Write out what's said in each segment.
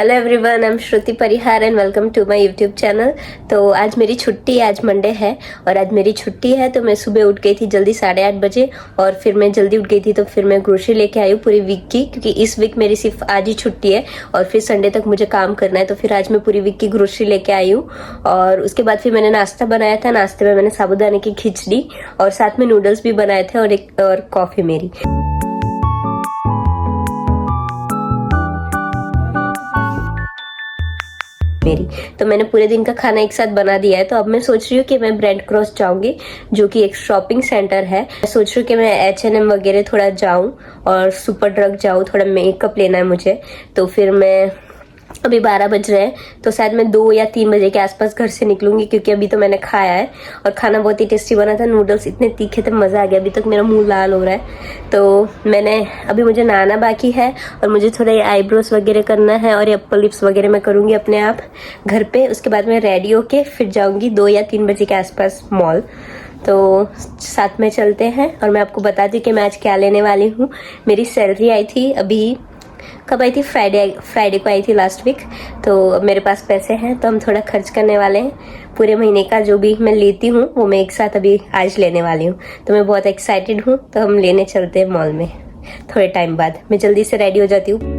Hello everyone, I am Shruti Parihar and welcome to my YouTube channel. तो आज मेरी छुट्टी है, आज मंडे है और आज मेरी छुट्टी है। तो मैं सुबह उठ गई थी जल्दी 8:30 बजे और फिर मैं जल्दी उठ गई थी तो फिर मैं ग्रोसरी लेके आई हूँ पूरी वीक की, क्योंकि इस वीक मेरी सिर्फ आज ही छुट्टी है और फिर संडे तक मुझे काम करना है। तो फिर आज मैं पूरी वीक की ग्रोसरी लेके आई हूँ और उसके बाद फिर मैंने नाश्ता बनाया था। नाश्ते में मैंने साबूदाने की खिचड़ी और साथ में नूडल्स भी बनाए थे और कॉफी मेरी। तो मैंने पूरे दिन का खाना एक साथ बना दिया है। तो अब मैं सोच रही हूँ कि मैं ब्रेड क्रॉस जाऊंगी, जो कि एक शॉपिंग सेंटर है। मैं सोच रही हूँ कि मैं H&M वगैरह थोड़ा जाऊं और सुपर ड्रग जाऊं, थोड़ा मेकअप लेना है मुझे। तो फिर मैं अभी 12 बज रहे हैं तो शायद मैं 2 या 3 बजे के आसपास घर से निकलूंगी, क्योंकि अभी तो मैंने खाया है और खाना बहुत ही टेस्टी बना था। नूडल्स इतने तीखे थे, मजा आ गया। अभी तक मेरा मुंह लाल हो रहा है। तो अभी मुझे नहाना बाकी है और मुझे थोड़ा ये आईब्रोज वगैरह करना है और ये अपर लिप्स वगैरह मैं करूंगी अपने आप घर पे। उसके बाद मैं रेडी होके फिर जाऊंगी 2 या 3 बजे के आसपास मॉल। तो साथ में चलते हैं और मैं आपको बता दूं कि मैं आज क्या लेने वाली हूँ। मेरी सैलरी आई थी अभी, कब आई थी? फ्राइडे को आई थी, लास्ट वीक। तो अब मेरे पास पैसे हैं तो हम थोड़ा खर्च करने वाले हैं। पूरे महीने का जो भी मैं लेती हूँ वो मैं एक साथ अभी आज लेने वाली हूँ। तो मैं बहुत एक्साइटेड हूँ। तो हम लेने चलते हैं मॉल में थोड़े टाइम बाद। मैं जल्दी से रेडी हो जाती हूँ।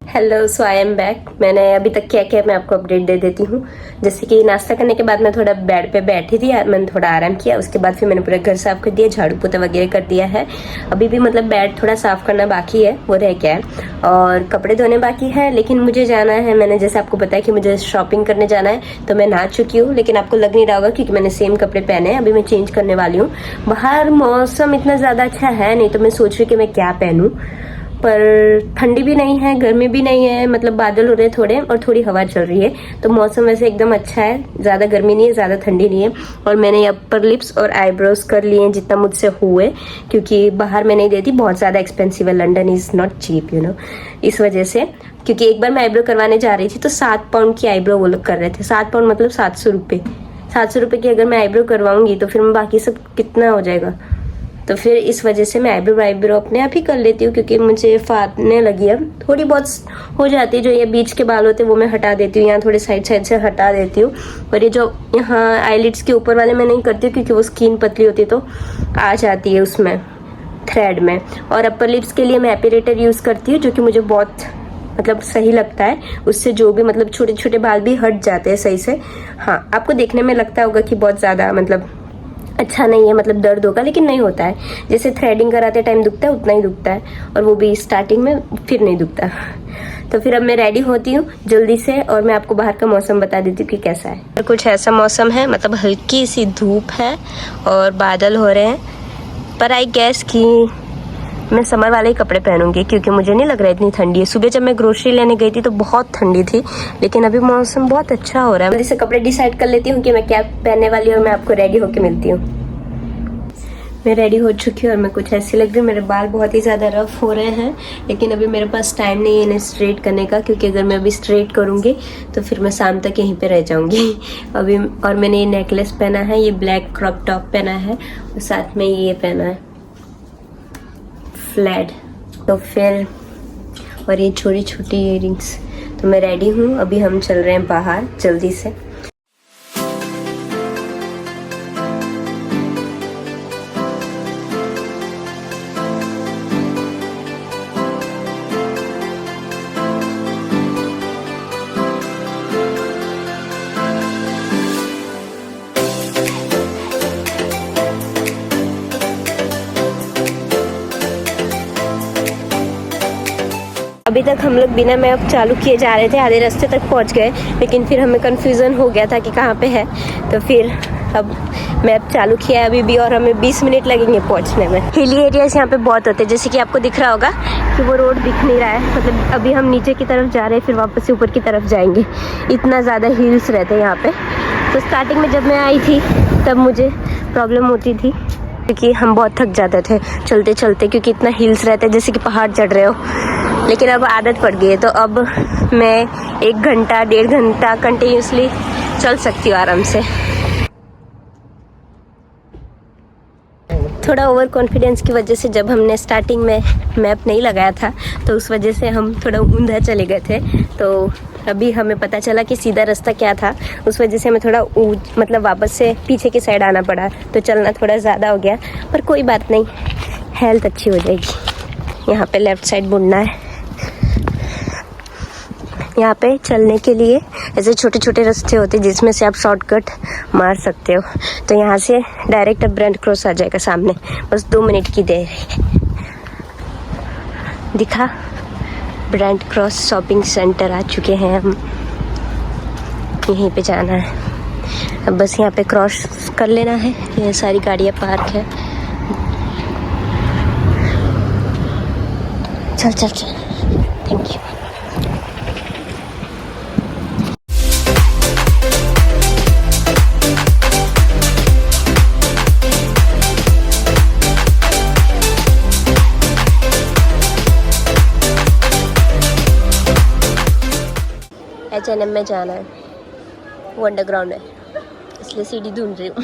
Hello, so I am back. मैंने अभी तक क्या किया मैं आपको अपडेट दे देती हूँ। जैसे कि नाश्ता करने के बाद मैं थोड़ा बेड पे बैठी थी, मैंने थोड़ा आराम किया। उसके बाद फिर मैंने पूरा घर साफ कर दिया, झाड़ू पोछा वगैरह कर दिया है। अभी भी मतलब बेड थोड़ा साफ करना बाकी है, वो रह गया है, और कपड़े धोने बाकी है। लेकिन मुझे जाना है, मैंने जैसे आपको बताया कि मुझे शॉपिंग करने जाना है। तो मैं नहा चुकी हूँ, लेकिन आपको लग नहीं रहा होगा क्योंकि मैंने सेम कपड़े पहने हैं। अभी मैं चेंज करने वाली हूँ। बाहर मौसम इतना ज्यादा अच्छा है नहीं, तो मैं सोच रही हूँ कि मैं क्या पहनूं। पर ठंडी भी नहीं है, गर्मी भी नहीं है, मतलब बादल हो रहे थोड़े और थोड़ी हवा चल रही है। तो मौसम वैसे एकदम अच्छा है, ज्यादा गर्मी नहीं है, ज्यादा ठंडी नहीं है। और मैंने अपर लिप्स और आईब्रोज कर लिए जितना मुझसे हुए, क्योंकि बाहर मैं नहीं देती, बहुत ज्यादा एक्सपेंसिव है। London is not cheap, you know. इस वजह से, क्योंकि एक बार मैं आईब्रो करवाने जा रही थी तो 7 पाउंड की आईब्रो वो लोग कर रहे थे। 7 पाउंड मतलब 700 रुपये। 700 रुपये की अगर मैं आईब्रो करवाऊंगी तो फिर मैं बाकी सब कितना हो जाएगा। तो फिर इस वजह से मैं आईब्रो अपने आप ही कर लेती हूँ, क्योंकि मुझे फाटने लगी है, थोड़ी बहुत हो जाती है। जो ये बीच के बाल होते हैं वो मैं हटा देती हूँ, यहाँ थोड़े साइड से हटा देती हूँ। और ये जो यहाँ आईलिड्स के ऊपर वाले मैं नहीं करती हूँ, क्योंकि वो स्किन पतली होती है तो आ जाती है उसमें थ्रेड में। और अपर लिप्स के लिए मैं एपिलेटर यूज करती हूँ, जो कि मुझे बहुत मतलब सही लगता है। उससे जो भी मतलब छोटे छोटे बाल भी हट जाते हैं सही से। हाँ, आपको देखने में लगता होगा कि बहुत ज्यादा मतलब अच्छा नहीं है, मतलब दर्द होगा, लेकिन नहीं होता है। जैसे थ्रेडिंग कराते टाइम दुखता है उतना ही दुखता है, और वो भी स्टार्टिंग में, फिर नहीं दुखता। तो फिर अब मैं रेडी होती हूँ जल्दी से और मैं आपको बाहर का मौसम बता देती हूँ कि कैसा है। कुछ ऐसा मौसम है, मतलब हल्की सी धूप है और बादल हो रहे हैं। पर आई गैस कि मैं समर वाले ही कपड़े पहनूंगी, क्योंकि मुझे नहीं लग रहा है इतनी ठंडी है। सुबह जब मैं ग्रोसरी लेने गई थी तो बहुत ठंडी थी, लेकिन अभी मौसम बहुत अच्छा हो रहा है। जल्दी से कपड़े डिसाइड कर लेती हूँ कि मैं क्या पहनने वाली हूँ और मैं आपको रेडी होके मिलती हूँ। मैं रेडी हो चुकी हूँ और मैं कुछ ऐसी लग रही हूँ। मेरे बाल बहुत ही ज़्यादा रफ हो रहे हैं, लेकिन अभी मेरे पास टाइम नहीं है इन्हें स्ट्रेट करने का, क्योंकि अगर मैं अभी स्ट्रेट करूँगी तो फिर मैं शाम तक यहीं पे रह जाऊँगी अभी। और मैंने ये नेकलेस पहना है, ये ब्लैक क्रॉप टॉप पहना है और साथ में ये पहना है फ्लैट। तो फिर और ये छोटी छोटी इयररिंग्स। तो मैं रेडी हूँ, अभी हम चल रहे हैं बाहर जल्दी से। अभी तक हम लोग बिना मैप चालू किए जा रहे थे, आधे रास्ते तक पहुंच गए, लेकिन फिर हमें कंफ्यूजन हो गया था कि कहाँ पे है। तो फिर अब मैप चालू किया है अभी भी, और हमें 20 मिनट लगेंगे पहुंचने में। हिली एरियाज यहाँ पे बहुत होते हैं, जैसे कि आपको दिख रहा होगा कि वो रोड दिख नहीं रहा है। मतलब अभी हम नीचे की तरफ जा रहे हैं, फिर वापस से ऊपर की तरफ जाएंगे। इतना ज़्यादा हिल्स रहते हैं यहाँ पे। तो स्टार्टिंग में जब मैं आई थी तब मुझे प्रॉब्लम होती थी, क्योंकि हम बहुत थक जाते थे चलते चलते, क्योंकि इतना हिल्स रहता है जैसे कि पहाड़ चढ़ रहे हो। लेकिन अब आदत पड़ गई है, तो अब मैं 1 घंटा 1.5 घंटा कंटिन्यूसली चल सकती हूँ आराम से। थोड़ा ओवर कॉन्फिडेंस की वजह से जब हमने स्टार्टिंग में मैप नहीं लगाया था, तो उस वजह से हम थोड़ा ऊंधा चले गए थे। तो अभी हमें पता चला कि सीधा रास्ता क्या था, उस वजह से हमें थोड़ा मतलब वापस से पीछे की साइड आना पड़ा। तो चलना थोड़ा ज़्यादा हो गया, पर कोई बात नहीं, हेल्थ अच्छी हो जाएगी। यहाँ पे लेफ़्ट साइड मुड़ना है। यहाँ पे चलने के लिए ऐसे छोटे छोटे रास्ते होते हैं जिसमें से आप शॉर्टकट मार सकते हो। तो यहाँ से डायरेक्ट अब ब्रांड क्रॉस आ जाएगा सामने, बस 2 मिनट की देर है। दिखा, ब्रांड क्रॉस शॉपिंग सेंटर आ चुके हैं हम। यहीं पे जाना है, अब बस यहाँ पे क्रॉस कर लेना है। ये सारी गाड़ियाँ पार्क है। चल चल चल, थैंक यू। H&M में जाना है, वो अंडरग्राउंड है, इसलिए सीढ़ी ढूंढ रही हूँ।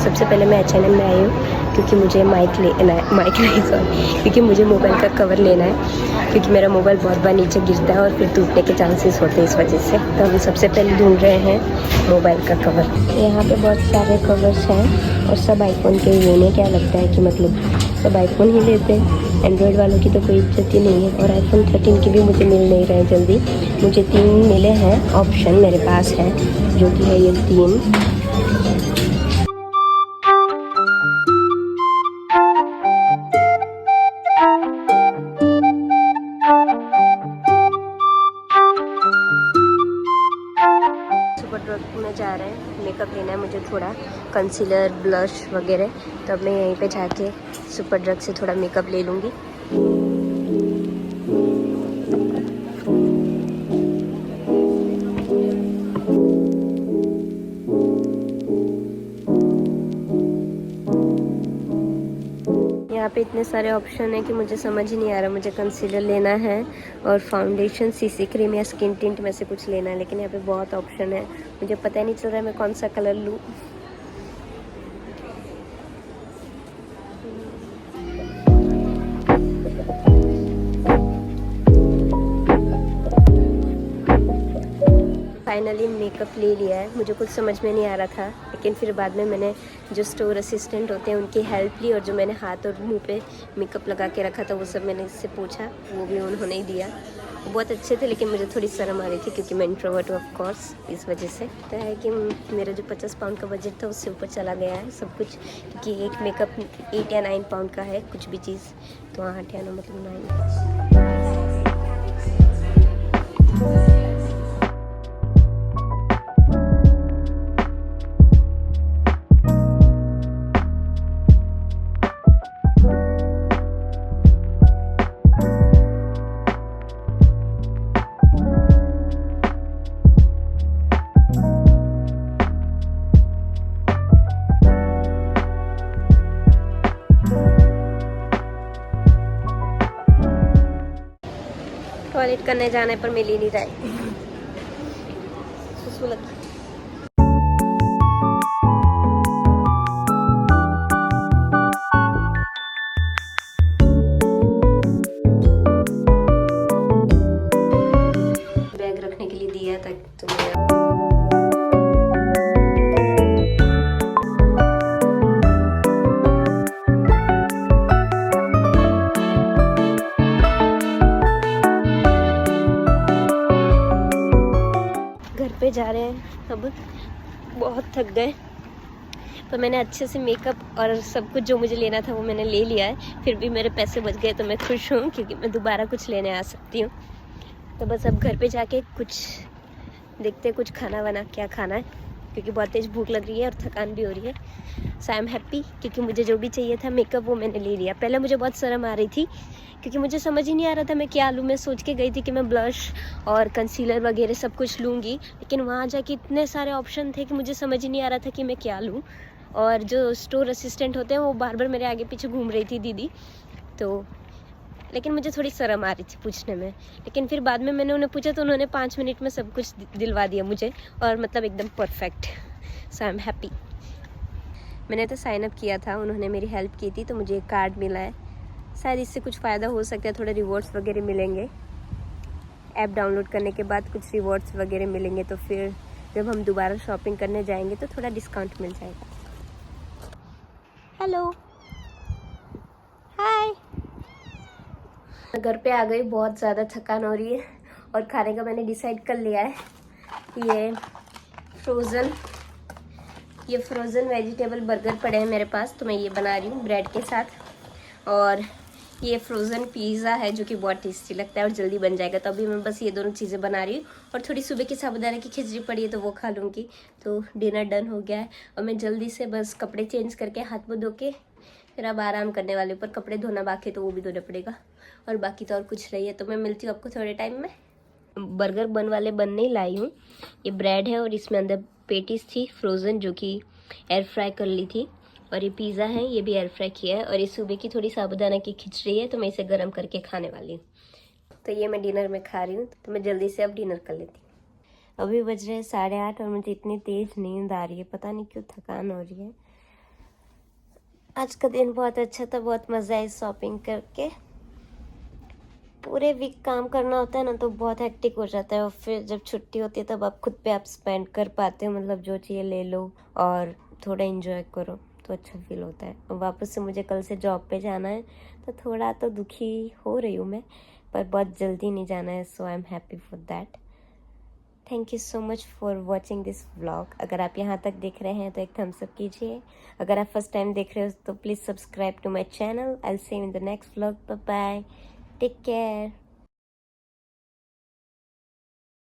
सबसे पहले मैं H&M में आई हूँ क्योंकि मुझे माइक नहीं सॉरी, क्योंकि मुझे मोबाइल का कवर लेना है, क्योंकि मेरा मोबाइल बहुत बार नीचे गिरता है और फिर टूटने के चांसेस होते हैं इस वजह से। तो हम सबसे पहले ढूंढ रहे हैं मोबाइल का कवर। यहाँ पे बहुत सारे कवर्स हैं और सब आईफोन के ही। उन्हें क्या लगता है कि मतलब सब आईफोन ही लेते हैं, एंड्रॉयड वालों की तो कोई इज्जत ही नहीं है। और आईफोन 13 के भी मुझे मिल नहीं रहे जल्दी। मुझे 3 मिले हैं ऑप्शन, मेरे पास है, जो कि है ये 3। में जा रहे हैं, मेकअप लेना है मुझे, थोड़ा कंसीलर, ब्लश वगैरह। तो अब मैं यहीं पे जाके सुपर ड्रग से थोड़ा मेकअप ले लूँगी। यहाँ पे इतने सारे ऑप्शन है कि मुझे समझ ही नहीं आ रहा। मुझे कंसीलर लेना है और फाउंडेशन, सीसी क्रीम या स्किन टिंट में से कुछ लेना है, लेकिन यहाँ पे बहुत ऑप्शन है, मुझे पता ही नहीं चल रहा है मैं कौन सा कलर लूँ। फाइनली मेकअप ले लिया है। मुझे कुछ समझ में नहीं आ रहा था, लेकिन फिर बाद में मैंने जो स्टोर असिस्टेंट होते हैं उनकी हेल्प ली, और जो मैंने हाथ और मुंह पे मेकअप लगा के रखा था वो सब मैंने इससे पूछा, वो भी उन्होंने ही दिया। वो बहुत अच्छे थे, लेकिन मुझे थोड़ी शर्म आ रही थी क्योंकि मैं इंट्रोवर्ट हूँ ऑफ कोर्स, इस वजह से। तो है कि मेरा जो 50 पाउंड का बजट था उससे ऊपर चला गया है सब कुछ, क्योंकि एक मेकअप 8 या 9 पाउंड का है कुछ भी चीज़। तो 8 या 9 मतलब 9। टॉयलेट करने जाने पर मिल ही नहीं रहा है। सुसु लगी। बैग रखने के लिए दिया था तुम्हें। पे जा रहे हैं, अब बहुत थक गए, तो मैंने अच्छे से मेकअप और सब कुछ जो मुझे लेना था वो मैंने ले लिया है। फिर भी मेरे पैसे बच गए तो मैं खुश हूँ, क्योंकि मैं दोबारा कुछ लेने आ सकती हूँ। तो बस अब घर पे जाके कुछ देखते कुछ खाना वाना क्या खाना है, क्योंकि बहुत तेज़ भूख लग रही है और थकान भी हो रही है। सो आई एम हैप्पी, क्योंकि मुझे जो भी चाहिए था मेकअप वो मैंने ले लिया। पहले मुझे बहुत शर्म आ रही थी, क्योंकि मुझे समझ ही नहीं आ रहा था मैं क्या लूँ। मैं सोच के गई थी कि मैं ब्लश और कंसीलर वगैरह सब कुछ लूँगी, लेकिन वहाँ जाके इतने सारे ऑप्शन थे कि मुझे समझ ही नहीं आ रहा था कि मैं क्या लूँ। और जो स्टोर असिस्टेंट होते हैं वो बार बार मेरे आगे पीछे घूम रही थी दीदी, तो लेकिन मुझे थोड़ी शर्म आ रही थी पूछने में। लेकिन फिर बाद में मैंने उन्हें पूछा तो उन्होंने 5 मिनट में सब कुछ दिलवा दिया मुझे, और मतलब एकदम perfect. So I am happy. मैंने तो साइन अप किया था, उन्होंने मेरी हेल्प की थी, तो मुझे एक कार्ड मिला है। शायद इससे कुछ फ़ायदा हो सकता है, थोड़े रिवॉर्ड्स वगैरह मिलेंगे। ऐप डाउनलोड करने के बाद कुछ रिवॉर्ड्स वगैरह मिलेंगे, तो फिर जब हम दोबारा शॉपिंग करने जाएंगे तो थोड़ा डिस्काउंट मिल जाएगा। हेलो, हाय। घर पे आ गई, बहुत ज़्यादा थकान हो रही है, और खाने का मैंने डिसाइड कर लिया है। ये फ्रोज़न वेजिटेबल बर्गर पड़े हैं मेरे पास, तो मैं ये बना रही हूँ ब्रेड के साथ। और ये फ्रोज़न पिज़्ज़ा है जो कि बहुत टेस्टी लगता है और जल्दी बन जाएगा। तो अभी मैं बस ये दोनों चीज़ें बना रही हूँ, और थोड़ी सुबह की साबूदाना की खिचड़ी पड़ी है तो वो खा लूँगी। तो डिनर डन हो गया है, और मैं जल्दी से बस कपड़े चेंज करके हाथ मुँह धो के फिर अब आराम करने वाले। ऊपर कपड़े धोना बाकी तो वो भी धोना पड़ेगा, और बाकी तो और कुछ नहीं है। तो मैं मिलती हूँ आपको थोड़े टाइम में। बर्गर बन वाले बन नहीं लाई हूँ, ये ब्रेड है और इसमें अंदर पेटीज थी फ्रोज़न जो कि एयर फ्राई कर ली थी, और ये पिज़्ज़ा है ये भी एयर फ्राई किया है, और ये सुबह की थोड़ी साबूदाना की खिचड़ी है तो मैं इसे गर्म करके खाने वाली हूँ। तो ये मैं डिनर में खा रही हूँ, तो मैं जल्दी से अब डिनर कर लेती हूँ। अभी बज रहे हैं 8:30 और मुझे इतनी तेज़ नींद आ रही है, पता नहीं क्यों थकान हो रही है। आज का दिन बहुत अच्छा था, बहुत मज़ा आया शॉपिंग करके। पूरे वीक काम करना होता है ना तो बहुत हेक्टिक हो जाता है, और फिर जब छुट्टी होती है तब आप खुद पे आप स्पेंड कर पाते हो, मतलब जो चाहिए ले लो और थोड़ा एंजॉय करो, तो अच्छा फील होता है। और वापस से मुझे कल से जॉब पे जाना है, तो थोड़ा तो दुखी हो रही हूँ मैं, पर बहुत जल्दी नहीं जाना है। So I am happy for that. Thank you so much for watching this vlog. अगर आप यहाँ तक देख रहे हैं तो एक थम्स अप कीजिए। अगर आप फर्स्ट टाइम देख रहे हो तो please subscribe to my channel. I will see you in the next vlog. Bye bye, take care.